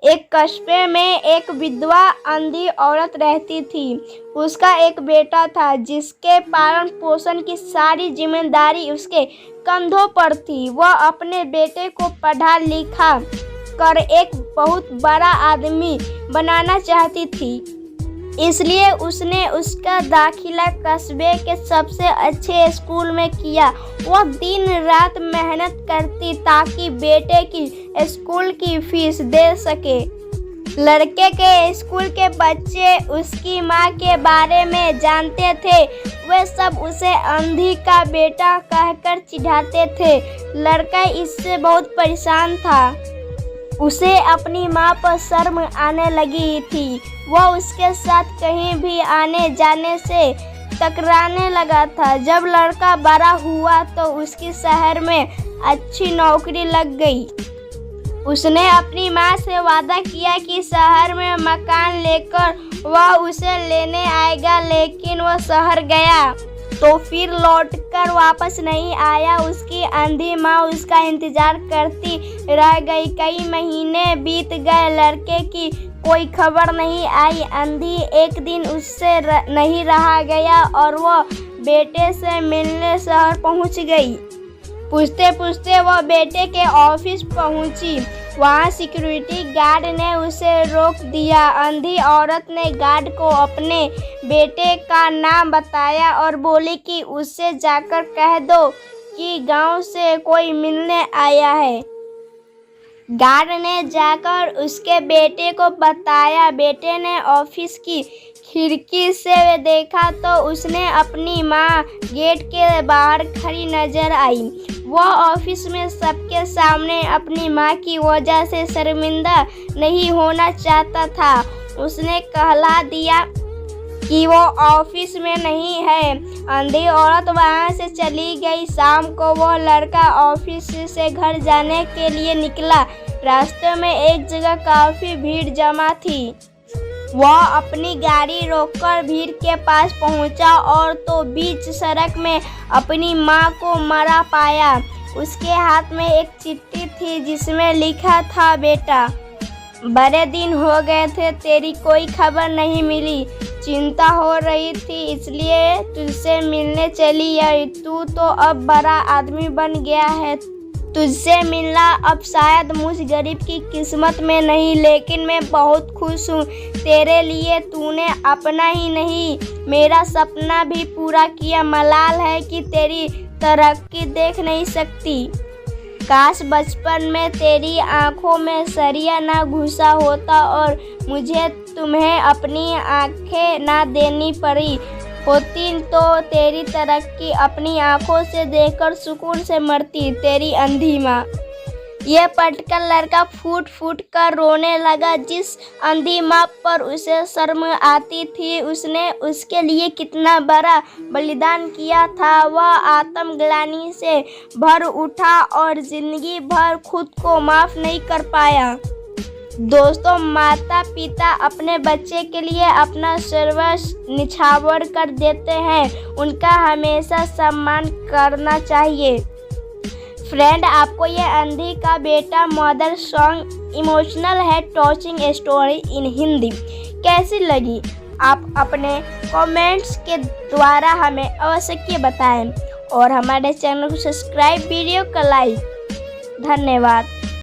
एक कस्बे में एक विधवा अंधी औरत रहती थी। उसका एक बेटा था जिसके पालन पोषण की सारी जिम्मेदारी उसके कंधों पर थी। वह अपने बेटे को पढ़ा लिखा कर एक बहुत बड़ा आदमी बनाना चाहती थी, इसलिए उसने उसका दाखिला कस्बे के सबसे अच्छे स्कूल में किया। वह दिन रात मेहनत करती ताकि बेटे की स्कूल की फीस दे सके। लड़के के स्कूल के बच्चे उसकी माँ के बारे में जानते थे। वे सब उसे अंधी का बेटा कहकर चिढ़ाते थे। लड़का इससे बहुत परेशान था। उसे अपनी माँ पर शर्म आने लगी थी। वह उसके साथ कहीं भी आने जाने से टकराने लगा था। जब लड़का बड़ा हुआ तो उसकी शहर में अच्छी नौकरी लग गई। उसने अपनी माँ से वादा किया कि शहर में मकान लेकर वह उसे लेने आएगा, लेकिन वह शहर गया तो फिर लौटकर वापस नहीं आया। उसकी अंधी माँ उसका इंतजार करती रह गई। कई महीने बीत गए, लड़के की कोई खबर नहीं आई। अंधी एक दिन उससे नहीं रहा गया और वह बेटे से मिलने शहर पहुंच गई। पूछते पूछते वह बेटे के ऑफिस पहुंची। वहां सिक्योरिटी गार्ड ने उसे रोक दिया। अंधी औरत ने गार्ड को अपने बेटे का नाम बताया और बोली कि उससे जाकर कह दो कि गांव से कोई मिलने आया है। गार्ड ने जाकर उसके बेटे को बताया। बेटे ने ऑफिस की खिड़की से देखा तो उसने अपनी माँ गेट के बाहर खड़ी नजर आई। वह ऑफिस में सबके सामने अपनी माँ की वजह से शर्मिंदा नहीं होना चाहता था। उसने कहला दिया कि वो ऑफिस में नहीं है। अंधी औरत वहां से चली गई। शाम को वह लड़का ऑफिस से घर जाने के लिए निकला। रास्ते में एक जगह काफी भीड़ जमा थी। वह अपनी गाड़ी रोककर भीड़ के पास पहुंचा और तो बीच सड़क में अपनी मां को मरा पाया। उसके हाथ में एक चिट्ठी थी जिसमें लिखा था, बेटा बड़े दिन हो गए थे, तेरी कोई खबर नहीं मिली। चिंता हो रही थी इसलिए तुझसे मिलने चली आई। तू तो अब बड़ा आदमी बन गया है। तुझसे मिलना अब शायद मुझ गरीब की किस्मत में नहीं, लेकिन मैं बहुत खुश हूँ तेरे लिए। तूने अपना ही नहीं मेरा सपना भी पूरा किया। मलाल है कि तेरी तरक्की देख नहीं सकती। काश बचपन में तेरी आंखों में सरिया ना घुसा होता और मुझे तुम्हें अपनी आंखें ना देनी पड़ी होती, तो तेरी तरक्की अपनी आंखों से देखकर सुकून से मरती। तेरी अंधी माँ। यह पढ़कर लड़का फूट फूट कर रोने लगा। जिस अंधी माँ पर उसे शर्म आती थी, उसने उसके लिए कितना बड़ा बलिदान किया था। वह आत्मग्लानि से भर उठा और जिंदगी भर खुद को माफ नहीं कर पाया। दोस्तों, माता पिता अपने बच्चे के लिए अपना सर्वस्व निछावर कर देते हैं। उनका हमेशा सम्मान करना चाहिए। फ्रेंड, आपको ये अंधी का बेटा मदर सॉन्ग इमोशनल है टचिंग स्टोरी इन हिंदी कैसी लगी? आप अपने कमेंट्स के द्वारा हमें अवश्य बताएं और हमारे चैनल को सब्सक्राइब, वीडियो का लाइक। धन्यवाद।